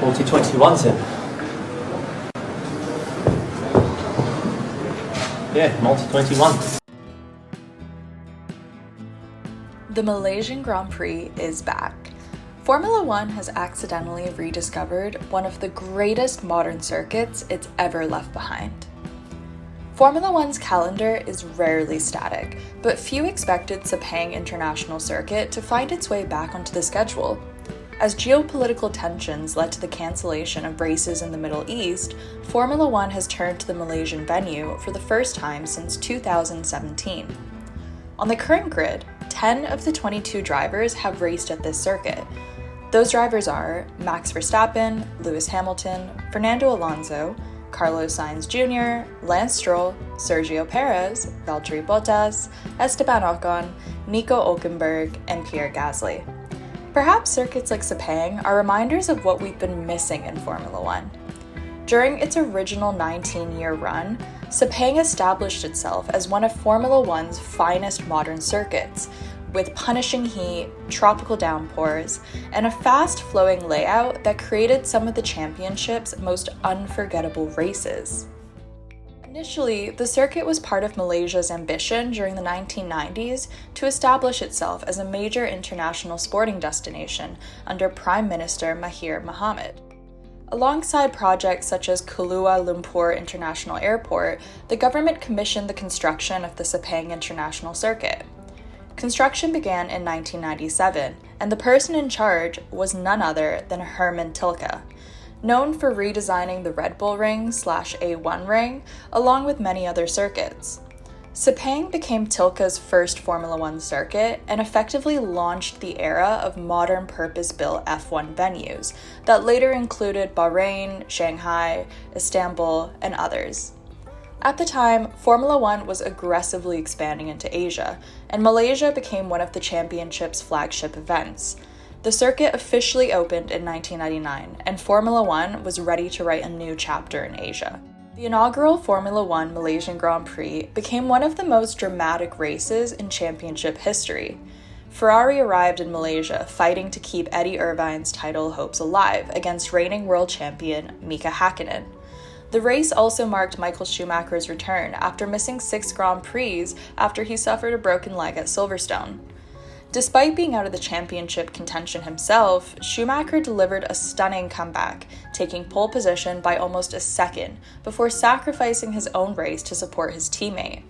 Multi-21's in. Yeah, multi-21. The Malaysian Grand Prix is back. Formula One has accidentally rediscovered one of the greatest modern circuits it's ever left behind. Formula One's calendar is rarely static, but few expected Sepang International Circuit to find its way back onto the schedule. As geopolitical tensions led to the cancellation of races in the Middle East, Formula One has turned to the Malaysian venue for the first time since 2017. On the current grid, 10 of the 22 drivers have raced at this circuit. Those drivers are Max Verstappen, Lewis Hamilton, Fernando Alonso, Carlos Sainz Jr., Lance Stroll, Sergio Perez, Valtteri Bottas, Esteban Ocon, Nico Hülkenberg, and Pierre Gasly. Perhaps circuits like Sepang are reminders of what we've been missing in Formula One. During its original 19-year run, Sepang established itself as one of Formula One's finest modern circuits, with punishing heat, tropical downpours, and a fast-flowing layout that created some of the championship's most unforgettable races. Initially, the circuit was part of Malaysia's ambition during the 1990s to establish itself as a major international sporting destination under Prime Minister Mahathir Mohamad. Alongside projects such as Kuala Lumpur International Airport, the government commissioned the construction of the Sepang International Circuit. Construction began in 1997, and the person in charge was none other than Herman Tilke, known for redesigning the Red Bull Ring/A1 ring, along with many other circuits. Sepang became Tilke's first Formula One circuit and effectively launched the era of modern purpose-built F1 venues that later included Bahrain, Shanghai, Istanbul, and others. At the time, Formula One was aggressively expanding into Asia, and Malaysia became one of the championship's flagship events. The circuit officially opened in 1999, and Formula One was ready to write a new chapter in Asia. The inaugural Formula One Malaysian Grand Prix became one of the most dramatic races in championship history. Ferrari arrived in Malaysia fighting to keep Eddie Irvine's title hopes alive against reigning world champion Mika Häkkinen. The race also marked Michael Schumacher's return after missing 6 Grand Prix after he suffered a broken leg at Silverstone. Despite being out of the championship contention himself, Schumacher delivered a stunning comeback, taking pole position by almost a second before sacrificing his own race to support his teammate.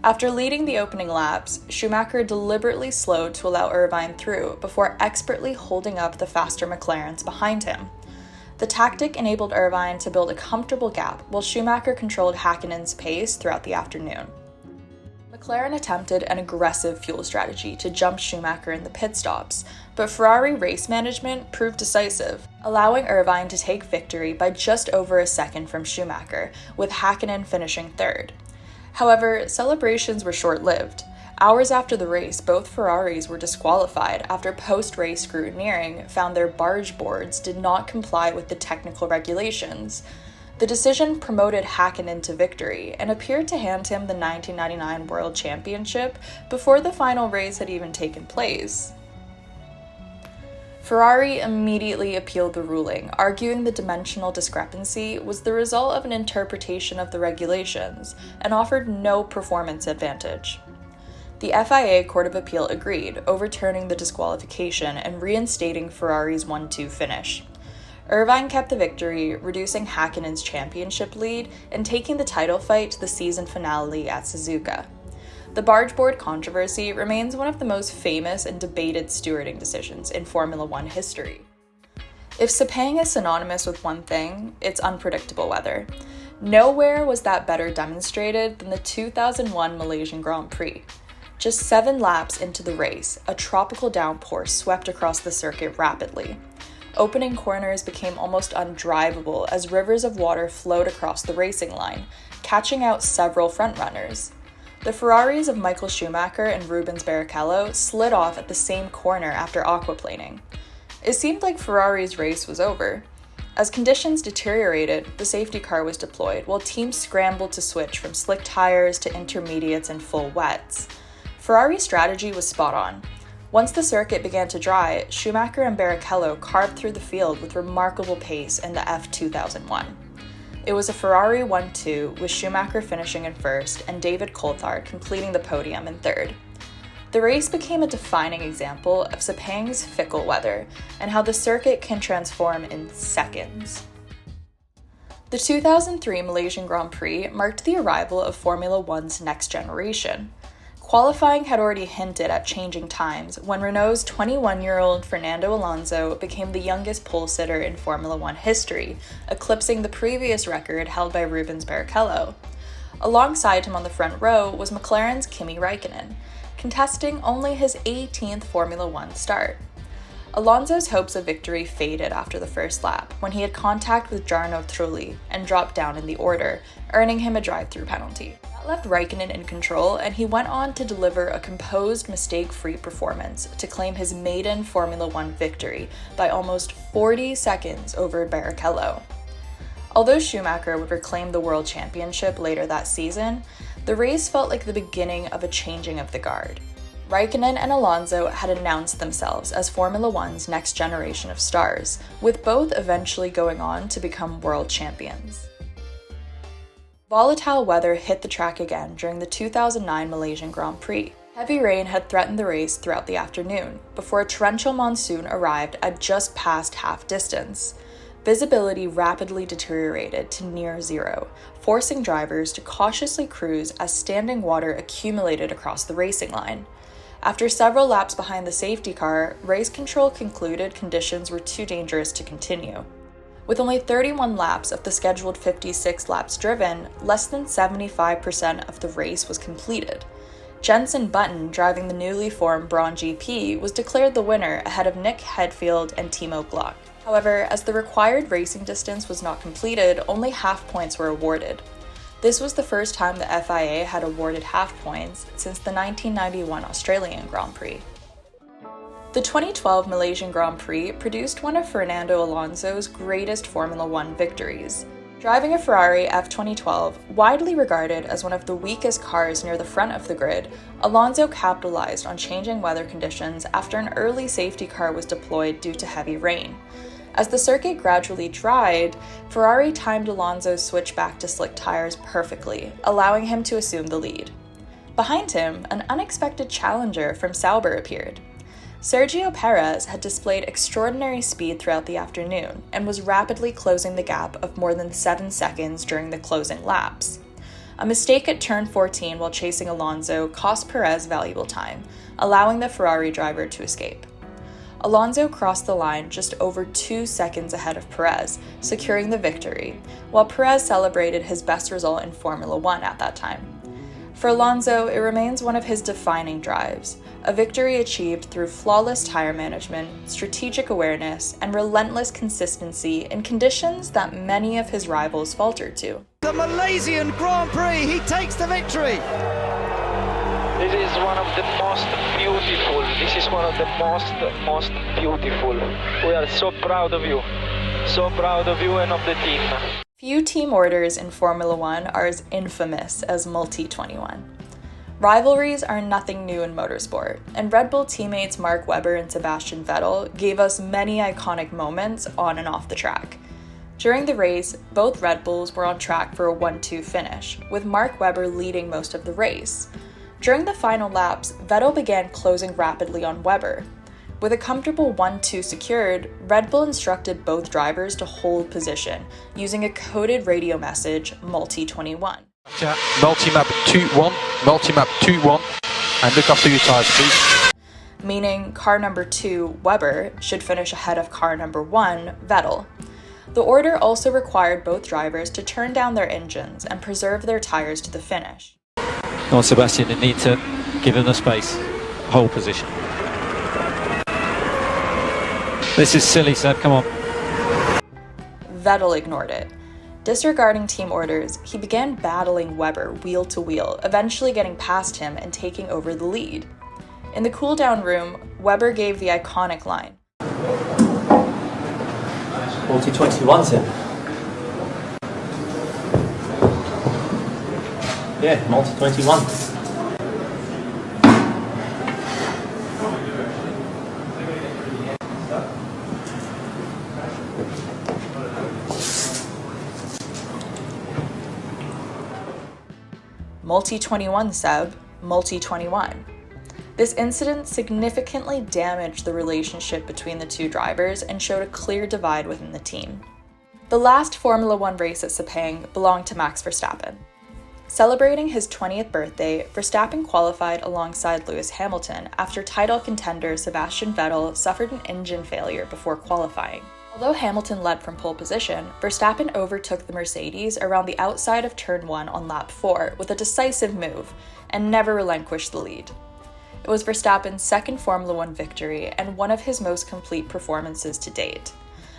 After leading the opening laps, Schumacher deliberately slowed to allow Irvine through before expertly holding up the faster McLarens behind him. The tactic enabled Irvine to build a comfortable gap while Schumacher controlled Häkkinen's pace throughout the afternoon. McLaren attempted an aggressive fuel strategy to jump Schumacher in the pit stops, but Ferrari race management proved decisive, allowing Irvine to take victory by just over a second from Schumacher, with Häkkinen finishing third. However, celebrations were short-lived. Hours after the race, both Ferraris were disqualified after post-race scrutineering found their barge boards did not comply with the technical regulations. The decision promoted Häkkinen to victory and appeared to hand him the 1999 World Championship before the final race had even taken place. Ferrari immediately appealed the ruling, arguing the dimensional discrepancy was the result of an interpretation of the regulations and offered no performance advantage. The FIA Court of Appeal agreed, overturning the disqualification and reinstating Ferrari's 1-2 finish. Irvine kept the victory, reducing Häkkinen's championship lead and taking the title fight to the season finale at Suzuka. The bargeboard controversy remains one of the most famous and debated stewarding decisions in Formula One history. If Sepang is synonymous with one thing, it's unpredictable weather. Nowhere was that better demonstrated than the 2001 Malaysian Grand Prix. Just 7 laps into the race, a tropical downpour swept across the circuit rapidly. Opening corners became almost undrivable as rivers of water flowed across the racing line, catching out several frontrunners. The Ferraris of Michael Schumacher and Rubens Barrichello slid off at the same corner after aquaplaning. It seemed like Ferrari's race was over. As conditions deteriorated, the safety car was deployed while teams scrambled to switch from slick tires to intermediates and full wets. Ferrari's strategy was spot on. Once the circuit began to dry, Schumacher and Barrichello carved through the field with remarkable pace in the F2001. It was a Ferrari 1-2, with Schumacher finishing in first and David Coulthard completing the podium in third. The race became a defining example of Sepang's fickle weather and how the circuit can transform in seconds. The 2003 Malaysian Grand Prix marked the arrival of Formula One's next generation. Qualifying had already hinted at changing times when Renault's 21-year-old Fernando Alonso became the youngest pole sitter in Formula One history, eclipsing the previous record held by Rubens Barrichello. Alongside him on the front row was McLaren's Kimi Räikkönen, contesting only his 18th Formula One start. Alonso's hopes of victory faded after the first lap when he had contact with Jarno Trulli and dropped down in the order, earning him a drive-through penalty. That left Räikkönen in control, and he went on to deliver a composed, mistake-free performance to claim his maiden Formula One victory by almost 40 seconds over Barrichello. Although Schumacher would reclaim the World Championship later that season, the race felt like the beginning of a changing of the guard. Räikkönen and Alonso had announced themselves as Formula One's next generation of stars, with both eventually going on to become world champions. Volatile weather hit the track again during the 2009 Malaysian Grand Prix. Heavy rain had threatened the race throughout the afternoon, before a torrential monsoon arrived at just past half distance. Visibility rapidly deteriorated to near zero, forcing drivers to cautiously cruise as standing water accumulated across the racing line. After several laps behind the safety car, race control concluded conditions were too dangerous to continue. With only 31 laps of the scheduled 56 laps driven, less than 75% of the race was completed. Jenson Button, driving the newly formed Brawn GP, was declared the winner ahead of Nick Heidfeld and Timo Glock. However, as the required racing distance was not completed, only half points were awarded. This was the first time the FIA had awarded half points since the 1991 Australian Grand Prix. The 2012 Malaysian Grand Prix produced one of Fernando Alonso's greatest Formula One victories. Driving a Ferrari F2012, widely regarded as one of the weakest cars near the front of the grid, Alonso capitalized on changing weather conditions after an early safety car was deployed due to heavy rain. As the circuit gradually dried, Ferrari timed Alonso's switch back to slick tires perfectly, allowing him to assume the lead. Behind him, an unexpected challenger from Sauber appeared. Sergio Perez had displayed extraordinary speed throughout the afternoon and was rapidly closing the gap of more than 7 seconds during the closing laps. A mistake at turn 14 while chasing Alonso cost Perez valuable time, allowing the Ferrari driver to escape. Alonso crossed the line just over 2 seconds ahead of Perez, securing the victory, while Perez celebrated his best result in Formula One at that time. For Alonso, it remains one of his defining drives, a victory achieved through flawless tire management, strategic awareness, and relentless consistency in conditions that many of his rivals faltered to. The Malaysian Grand Prix, he takes the victory! This is one of the most beautiful. This is one of the most beautiful. We are so proud of you. So proud of you and of the team. Few team orders in Formula One are as infamous as Multi-21. Rivalries are nothing new in motorsport, and Red Bull teammates Mark Webber and Sebastian Vettel gave us many iconic moments on and off the track. During the race, both Red Bulls were on track for a 1-2 finish, with Mark Webber leading most of the race. During the final laps, Vettel began closing rapidly on Webber. With a comfortable 1-2 secured, Red Bull instructed both drivers to hold position, using a coded radio message, Multi-21. Multi-map 2-1, multi-map 2-1, and look after your tyres, please. Meaning car number 2, Webber, should finish ahead of car number 1, Vettel. The order also required both drivers to turn down their engines and preserve their tires to the finish. Come on, Sebastian, you need to give him the space. Hold position. This is silly, Seb, come on. Vettel ignored it. Disregarding team orders, he began battling Webber wheel to wheel, eventually getting past him and taking over the lead. In the cool-down room, Webber gave the iconic line. Multi-21, Tim. Yeah, Multi-21. Multi-21, Seb. Multi-21. This incident significantly damaged the relationship between the two drivers and showed a clear divide within the team. The last Formula One race at Sepang belonged to Max Verstappen. Celebrating his 20th birthday, Verstappen qualified alongside Lewis Hamilton after title contender Sebastian Vettel suffered an engine failure before qualifying. Although Hamilton led from pole position, Verstappen overtook the Mercedes around the outside of Turn 1 on lap 4 with a decisive move and never relinquished the lead. It was Verstappen's second Formula One victory and one of his most complete performances to date.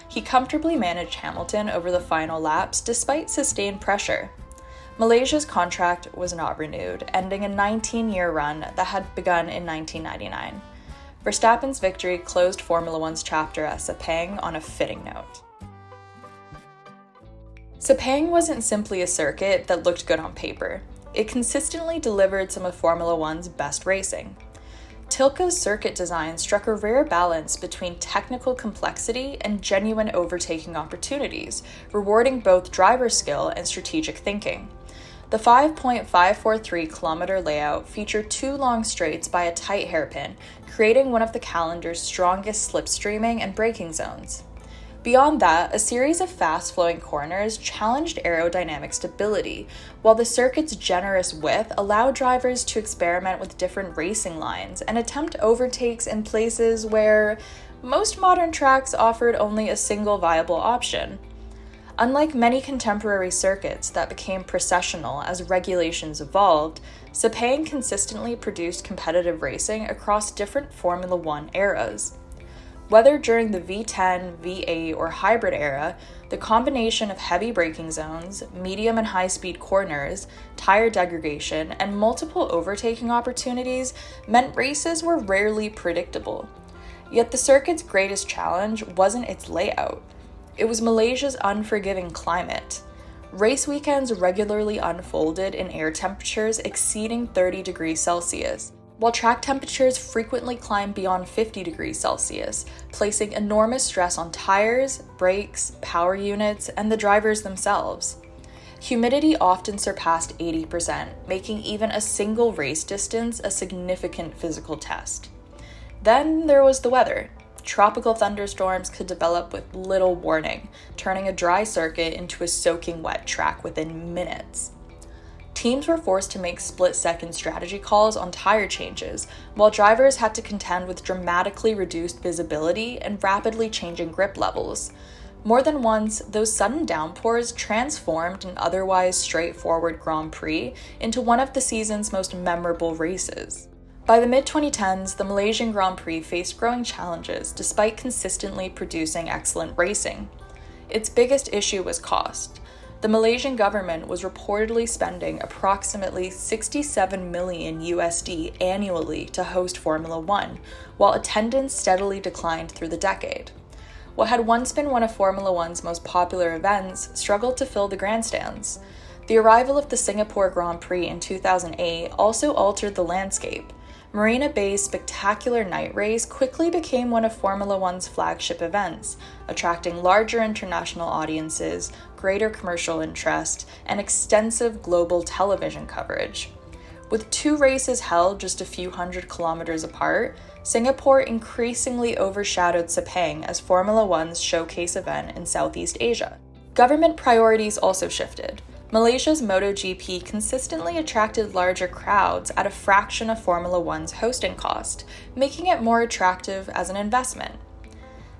He comfortably managed Hamilton over the final laps despite sustained pressure. Malaysia's contract was not renewed, ending a 19-year run that had begun in 1999. Verstappen's victory closed Formula One's chapter at Sepang on a fitting note. Sepang wasn't simply a circuit that looked good on paper. It consistently delivered some of Formula One's best racing. Tilke's circuit design struck a rare balance between technical complexity and genuine overtaking opportunities, rewarding both driver skill and strategic thinking. The 5.543-kilometer layout featured 2 long straights by a tight hairpin, creating one of the calendar's strongest slipstreaming and braking zones. Beyond that, a series of fast-flowing corners challenged aerodynamic stability, while the circuit's generous width allowed drivers to experiment with different racing lines and attempt overtakes in places where most modern tracks offered only a single viable option. Unlike many contemporary circuits that became processional as regulations evolved, Sepang consistently produced competitive racing across different Formula One eras. Whether during the V10, V8, or hybrid era, the combination of heavy braking zones, medium and high-speed corners, tire degradation, and multiple overtaking opportunities meant races were rarely predictable. Yet the circuit's greatest challenge wasn't its layout. It was Malaysia's unforgiving climate. Race weekends regularly unfolded in air temperatures exceeding 30 degrees Celsius, while track temperatures frequently climbed beyond 50 degrees Celsius, placing enormous stress on tires, brakes, power units, and the drivers themselves. Humidity often surpassed 80%, making even a single race distance a significant physical test. Then there was the weather. Tropical thunderstorms could develop with little warning, turning a dry circuit into a soaking wet track within minutes. Teams were forced to make split-second strategy calls on tire changes, while drivers had to contend with dramatically reduced visibility and rapidly changing grip levels. More than once, those sudden downpours transformed an otherwise straightforward Grand Prix into one of the season's most memorable races. By the mid-2010s, the Malaysian Grand Prix faced growing challenges despite consistently producing excellent racing. Its biggest issue was cost. The Malaysian government was reportedly spending approximately $67 million USD annually to host Formula One, while attendance steadily declined through the decade. What had once been one of Formula One's most popular events struggled to fill the grandstands. The arrival of the Singapore Grand Prix in 2008 also altered the landscape. Marina Bay's spectacular night race quickly became one of Formula One's flagship events, attracting larger international audiences, greater commercial interest, and extensive global television coverage. With 2 races held just a few hundred kilometers apart, Singapore increasingly overshadowed Sepang as Formula One's showcase event in Southeast Asia. Government priorities also shifted. Malaysia's MotoGP consistently attracted larger crowds at a fraction of Formula One's hosting cost, making it more attractive as an investment.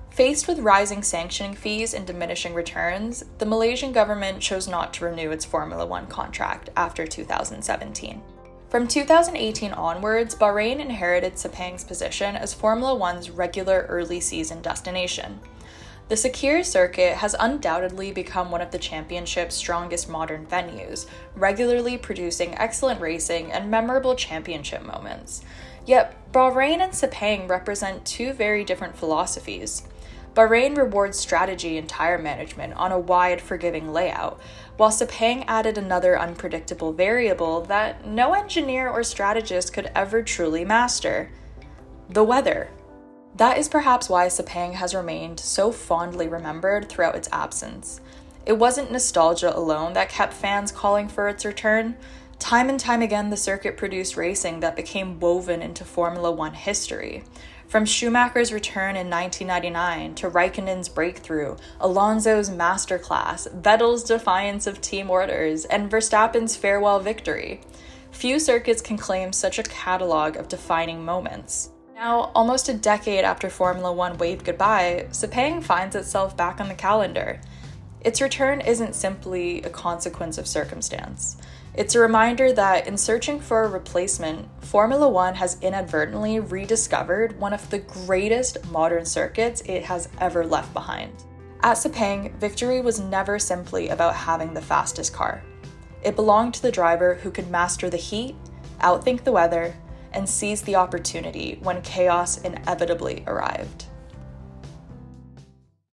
Faced with rising sanctioning fees and diminishing returns, the Malaysian government chose not to renew its Formula One contract after 2017. From 2018 onwards, Bahrain inherited Sepang's position as Formula One's regular early season destination. The Sakir circuit has undoubtedly become one of the championship's strongest modern venues, regularly producing excellent racing and memorable championship moments. Yet, Bahrain and Sepang represent 2 very different philosophies. Bahrain rewards strategy and tire management on a wide, forgiving layout, while Sepang added another unpredictable variable that no engineer or strategist could ever truly master: the weather. That is perhaps why Sepang has remained so fondly remembered throughout its absence. It wasn't nostalgia alone that kept fans calling for its return. Time and time again, the circuit produced racing that became woven into Formula One history. From Schumacher's return in 1999 to Raikkonen's breakthrough, Alonso's masterclass, Vettel's defiance of team orders, and Verstappen's farewell victory. Few circuits can claim such a catalog of defining moments. Now, almost a decade after Formula One waved goodbye, Sepang finds itself back on the calendar. Its return isn't simply a consequence of circumstance. It's a reminder that in searching for a replacement, Formula One has inadvertently rediscovered one of the greatest modern circuits it has ever left behind. At Sepang, victory was never simply about having the fastest car. It belonged to the driver who could master the heat, outthink the weather, and seize the opportunity when chaos inevitably arrived.